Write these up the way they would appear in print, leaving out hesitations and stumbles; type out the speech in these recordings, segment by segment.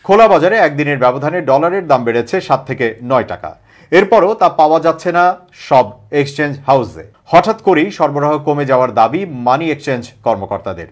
খোলা বাজারে একদিনের ব্যবধানে ডলারের দাম বেড়েছে 7 থেকে 9 টাকা। এরপরও তা পাওয়া যাচ্ছে না সব এক্সচেঞ্জ হাউসে। হঠাৎ করেই সরবরাহ কমে যাওয়ার দাবি মানি এক্সচেঞ্জ কর্মকর্তাদের।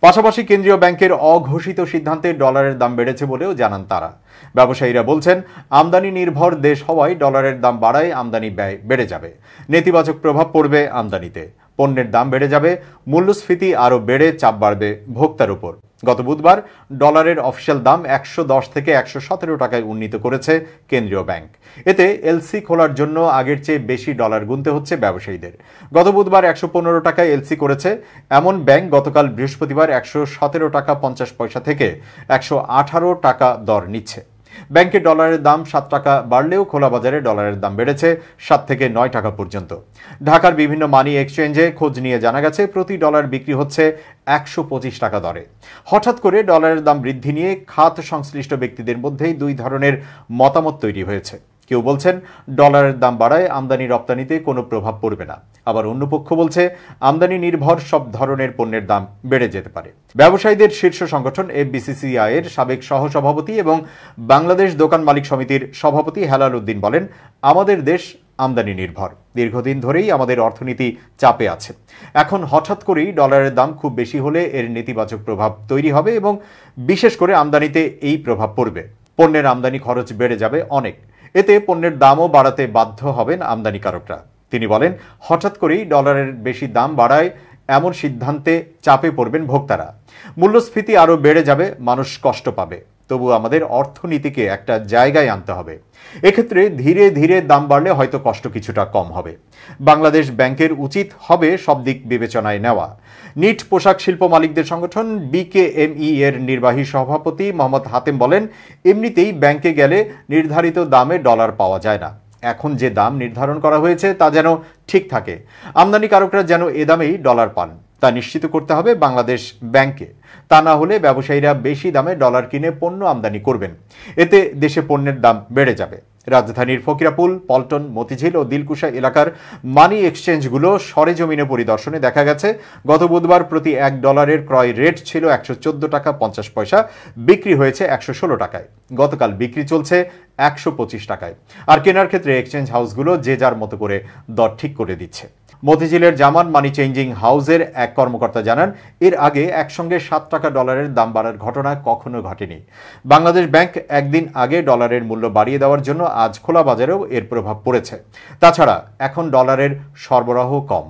পাশাপাশি কেন্দ্রীয় ব্যাংকের অঘোষিত সিদ্ধান্তে ডলারের দাম বেড়েছে বলেও জানান তারা। ব্যবসায়ীরা বলছেন, আমদানি নির্ভর দেশ হওয়ায় ডলারের দাম বাড়ায় আমদানি ব্যয় বেড়ে যাবে। নেতিবাচক প্রভাব পড়বে আমদানিতে। পণ্যের দাম বেড়ে যাবে, মূল্যস্ফীতি আরও বেড়ে চাপ বাড়বে ভোক্তার উপর। গত বুধবার ডলারের অফিসিয়াল দাম 110 থেকে 117 টাকায় উন্নীত করেছে কেন্দ্রীয় ব্যাংক। এতে এলসি খোলার জন্য আগের চেয়ে বেশি ডলার গুনতে হচ্ছে ব্যবসায়ীদের। গত বুধবার 115 টাকায় এলসি করেছে এমন ব্যাংক গতকাল বৃহস্পতিবার 117 টাকা 50 পয়সা থেকে 118 টাকা দর নিচ্ছে। ব্যাংকে ডলারের দাম 7 টাকা বাড়লেও খোলা বাজারে ডলারের দাম বেড়েছে 7 থেকে 9 টাকা পর্যন্ত। ঢাকার বিভিন্ন মানি এক্সচেঞ্জে খোঁজ নিয়ে জানা গেছে প্রতি ডলার বিক্রি হচ্ছে 125 টাকা দরে। হঠাৎ করে ডলারের দাম বৃদ্ধি নিয়ে খাত সংশ্লিষ্ট ব্যক্তিদের মধ্যেই দুই ধরনের মতামত তৈরি হয়েছে। কেউ বলছেন ডলারের দাম বাড়ায় আমদানি রপ্তানিতে কোনো প্রভাব পড়বে না, আবার অন্য পক্ষ বলছে আমদানি নির্ভর সব ধরনের পণ্যের দাম বেড়ে যেতে পারে। ব্যবসায়ীদের শীর্ষ সংগঠন এফবিসিসিআই এর সাবেক সহসভাপতি এবং বাংলাদেশ দোকান মালিক সমিতির সভাপতি হেলাল উদ্দিন বলেন, আমাদের দেশ আমদানি নির্ভর। দীর্ঘদিন ধরেই আমাদের অর্থনীতি চাপে আছে। এখন হঠাৎ করেই ডলারের দাম খুব বেশি হলে এর নেতিবাচক প্রভাব তৈরি হবে এবং বিশেষ করে আমদানিতে এই প্রভাব পড়বে। পণ্যের আমদানি খরচ বেড়ে যাবে অনেক। এতে পণ্যের দামও বাড়াতে বাধ্য হবেন আমদানিকারকরা। তিনি বলেন, হঠাৎ করেই ডলারের বেশি দাম বাড়ায় এমন সিদ্ধান্তে চাপে পড়বেন ভোক্তারা। মূল্যস্ফীতি আরও বেড়ে যাবে, মানুষ কষ্ট পাবে। তবু আমাদের অর্থনীতিকে একটা জায়গায় আনতে হবে। এক্ষেত্রে ধীরে ধীরে দাম বাড়লে হয়তো কষ্ট কিছুটা কম হবে। বাংলাদেশ ব্যাংকের উচিত হবে সব দিক বিবেচনায় নেওয়া। নিট পোশাক শিল্প মালিকদের সংগঠন বিকেএমই এর নির্বাহী সভাপতি মোহাম্মদ হাতেম বলেন, এমনিতেই ব্যাংকে গেলে নির্ধারিত দামে ডলার পাওয়া যায় না। এখন যে দাম নির্ধারণ করা হয়েছে তা যেন ঠিক থাকে। আমদানিকারকরা যেন এ দামেই ডলার পান, তা নিশ্চিত করতে হবে বাংলাদেশ ব্যাংকে। তা না হলে ব্যবসায়ীরা বেশি দামে ডলার কিনে পণ্য আমদানি করবেন। এতে দেশে পণ্যের দাম বেড়ে যাবে। রাজধানীর ফকিরাপুল, পল্টন, মতিঝিল ও দিলকুশা এলাকার মানি এক্সচেঞ্জগুলো সরেজমিনে পরিদর্শনে দেখা গেছে, গত বুধবার প্রতি $1 ক্রয় রেট ছিল 114 টাকা 50 পয়সা, বিক্রি হয়েছে 116 টাকায়। গতকাল বিক্রি চলছে 125 টাকায়। আর কেনার ক্ষেত্রে এক্সচেঞ্জ হাউসগুলো যে যার মতো করে দর ঠিক করে দিচ্ছে। মতিঝিলের জামান মানি চেঞ্জিং হাউসের এক কর্মকর্তা জানান, এর আগে একসঙ্গে 7 টাকা ডলারের দাম বাড়ার ঘটনা কখনো ঘটেনি। বাংলাদেশ ব্যাংক একদিন আগে ডলারের মূল্য বাড়িয়ে দেওয়ার জন্য আজ খোলা বাজারেও এর প্রভাব পড়েছে। তাছাড়া এখন ডলারের সরবরাহ কম।